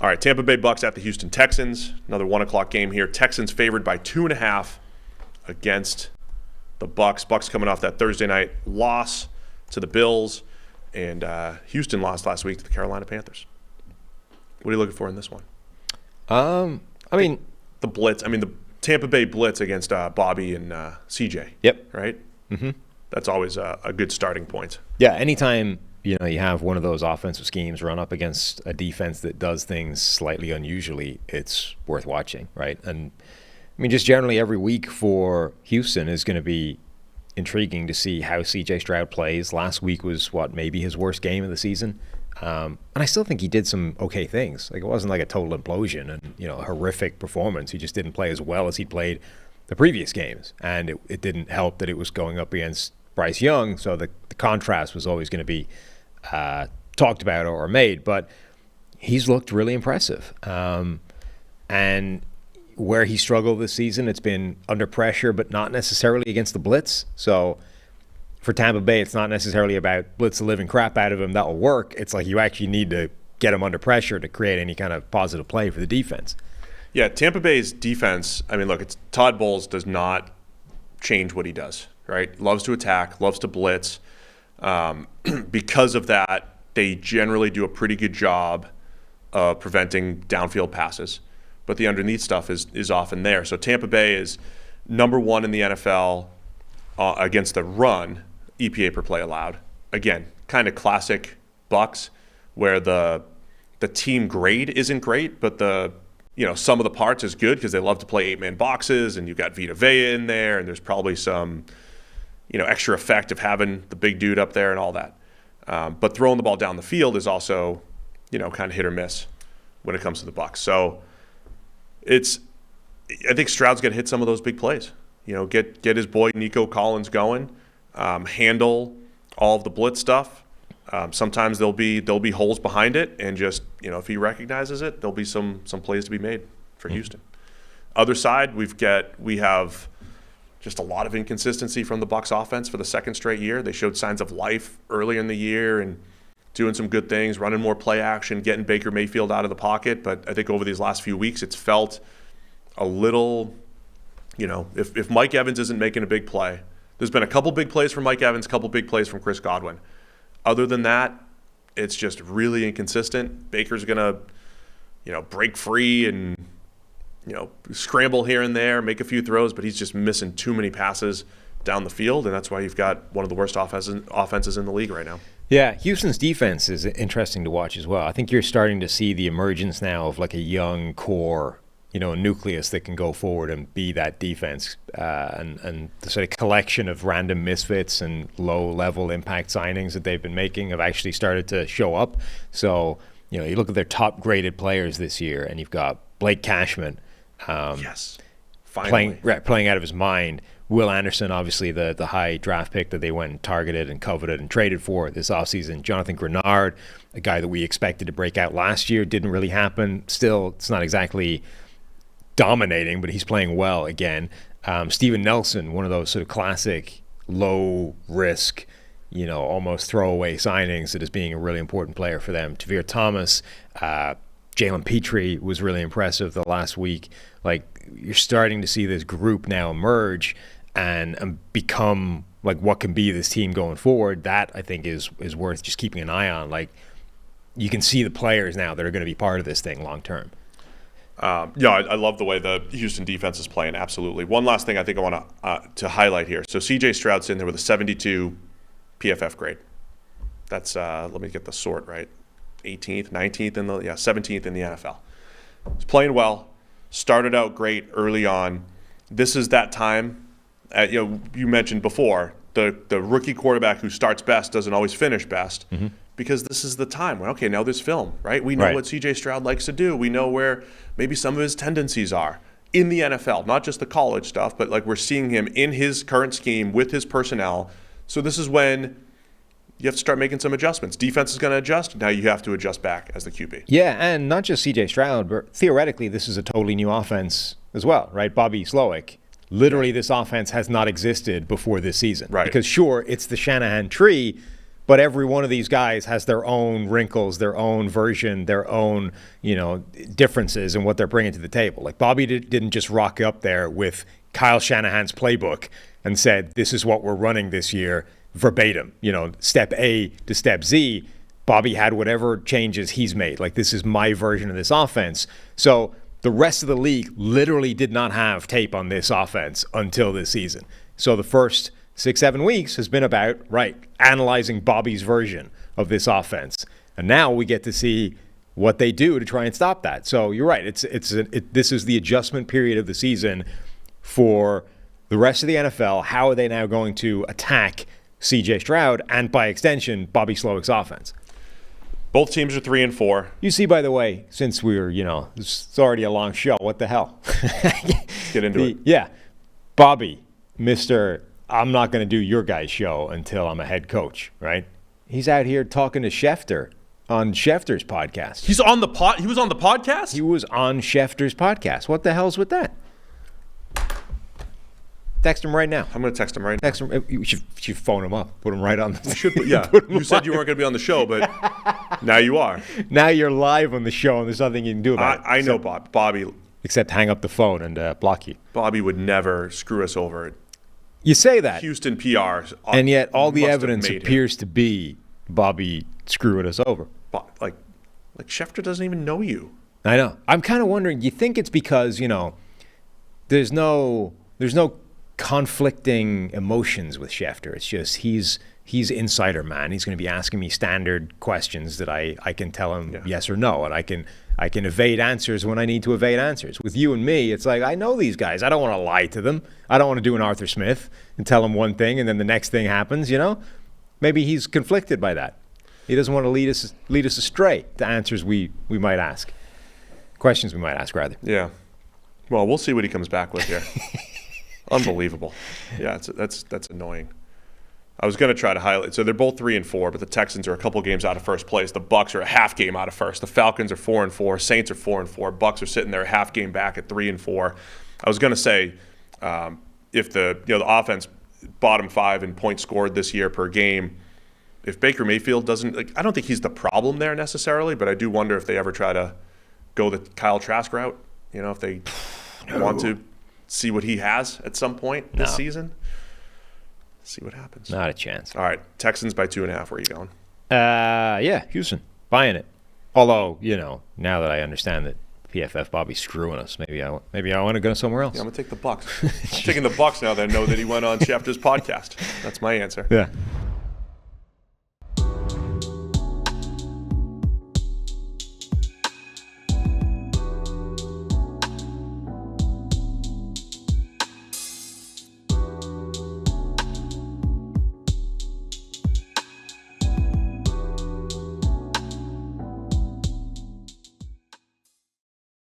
All right, Tampa Bay Bucks at the Houston Texans. Another 1 o'clock game here. Texans favored by 2.5 against the Bucks. Bucks coming off that Thursday night loss to the Bills, and Houston lost last week to the Carolina Panthers. What are you looking for in this one? The blitz. The Tampa Bay blitz against Bobby and CJ. Yep. Right? Mm-hmm. That's always a good starting point. Yeah, anytime you have one of those offensive schemes run up against a defense that does things slightly unusually, it's worth watching, right? And just generally every week for Houston is going to be intriguing to see how CJ Stroud plays. Last week was maybe his worst game of the season. And I still think he did some okay things. Like, it wasn't like a total implosion and, a horrific performance. He just didn't play as well as he'd played the previous games. And it didn't help that it was going up against Bryce Young. So the contrast was always going to be talked about or made. But he's looked really impressive. And where he struggled this season, it's been under pressure, but not necessarily against the blitz. So for Tampa Bay, it's not necessarily about blitz the living crap out of him. That'll work. It's like you actually need to get him under pressure to create any kind of positive play for the defense. Yeah, Tampa Bay's defense, it's Todd Bowles does not change what he does, right? Loves to attack, loves to blitz. Because of that, they generally do a pretty good job of preventing downfield passes. But the underneath stuff is often there. So Tampa Bay is number 1 in the NFL against the run, EPA per play allowed. Again, kind of classic Bucks, where the team grade isn't great, but the some of the parts is good because they love to play 8-man boxes, and you've got Vita Vea in there, and there's probably some extra effect of having the big dude up there and all that. But throwing the ball down the field is also kind of hit or miss when it comes to the Bucks. So I think Stroud's going to hit some of those big plays. Get his boy Nico Collins going, handle all of the blitz stuff. Sometimes there'll be holes behind it, and just if he recognizes it, there'll be some plays to be made for Houston. Other side, we have just a lot of inconsistency from the Bucs offense for the second straight year. They showed signs of life earlier in the year and doing some good things, running more play action, getting Baker Mayfield out of the pocket. But I think over these last few weeks, it's felt a little, if Mike Evans isn't making a big play, there's been a couple big plays from Mike Evans, a couple big plays from Chris Godwin. Other than that, it's just really inconsistent. Baker's going to, break free and, scramble here and there, make a few throws, but he's just missing too many passes down the field, and that's why you've got one of the worst offenses in the league right now. Yeah, Houston's defense is interesting to watch as well. I think you're starting to see the emergence now of like a young core, nucleus that can go forward and be that defense, and the sort of collection of random misfits and low-level impact signings that they've been making have actually started to show up. So, you look at their top-graded players this year, and you've got Blake Cashman, yes, finally playing out of his mind. Will Anderson, obviously the high draft pick that they went and targeted and coveted and traded for this offseason. Jonathan Grenard, a guy that we expected to break out last year, didn't really happen. Still, it's not exactly dominating, but he's playing well again. Steven Nelson, one of those sort of classic low risk, almost throwaway signings that is being a really important player for them. Tavir Thomas, Jalen Petrie was really impressive the last week. Like, you're starting to see this group now emerge and become like what can be this team going forward. That I think is worth just keeping an eye on. Like, you can see the players now that are going to be part of this thing long term. I love the way the Houston defense is playing, absolutely. One last thing I think I want to highlight here. So CJ Stroud's in there with a 72 PFF grade. That's, let me get the sort right, 18th, 19th, 17th in the NFL. He's playing well, started out great early on. This is that time, you mentioned before, the rookie quarterback who starts best doesn't always finish best. Mm-hmm. Because this is the time when, okay, now there's film, right? We know what C.J. Stroud likes to do. We know where maybe some of his tendencies are in the NFL, not just the college stuff, but like we're seeing him in his current scheme with his personnel. So this is when you have to start making some adjustments. Defense is going to adjust. Now you have to adjust back as the QB. Yeah, and not just C.J. Stroud, but theoretically this is a totally new offense as well, right? Bobby Slowick. Literally, this offense has not existed before this season. Right. Because sure, it's the Shanahan tree, But every one of these guys has their own wrinkles, their own version, their own, differences in what they're bringing to the table. Like Bobby didn't just rock up there with Kyle Shanahan's playbook and said, this is what we're running this year, verbatim, step A to step Z. Bobby had whatever changes he's made. Like, this is my version of this offense. So the rest of the league literally did not have tape on this offense until this season. So the first 6-7 weeks has been about, analyzing Bobby's version of this offense. And now we get to see what they do to try and stop that. So you're right. This is the adjustment period of the season for the rest of the NFL. How are they now going to attack C.J. Stroud and, by extension, Bobby Slowick's offense? Both teams are 3-4. You see, by the way, since we're, it's already a long show, what the hell? Let's get into it. Yeah. Bobby, Mr. I'm not going to do your guy's show until I'm a head coach, right? He's out here talking to Schefter on Schefter's podcast. He was on the podcast? He was on Schefter's podcast. What the hell's with that? Text him right now. I'm going to text him right now. Text him. You should phone him up. Put him right on the show. Yeah. You said you weren't going to be on the show, but now you are. Now you're live on the show, and there's nothing you can do about it. I know Bobby. Except hang up the phone and block you. Bobby would never screw us over. You say that. Houston PR. And yet all the evidence appears to be Bobby screwing us over. Like Schefter doesn't even know you. I know. I'm kind of wondering, you think it's because, there's no conflicting emotions with Schefter. It's just he's insider man. He's going to be asking me standard questions that I can tell him yes or no, and I can evade answers when I need to evade answers. With you and me, it's like, I know these guys. I don't want to lie to them. I don't want to do an Arthur Smith and tell them one thing and then the next thing happens, Maybe he's conflicted by that. He doesn't want to lead us astray to answers we might ask. Questions we might ask, rather. Yeah. Well, we'll see what he comes back with here. Unbelievable. Yeah, that's annoying. I was going to try to highlight. So they're both 3-4, but the Texans are a couple games out of first place. The Bucs are a half game out of first. The Falcons are 4-4. Saints are 4-4. Bucs are sitting there a half game back at 3-4. I was going to say, if the offense bottom 5 in points scored this year per game, if Baker Mayfield doesn't, I don't think he's the problem there necessarily, but I do wonder if they ever try to go the Kyle Trask route. If they want to see what he has at some point this season. See what happens. Not a chance. All right, Texans by 2.5. Where are you going? Yeah, Houston. Buying it. Although, now that I understand that PFF Bobby's screwing us, maybe I want to go somewhere else. Yeah, I'm going to take the Bucs. I'm taking the Bucs now that I know that he went on Schefter's podcast. That's my answer. Yeah.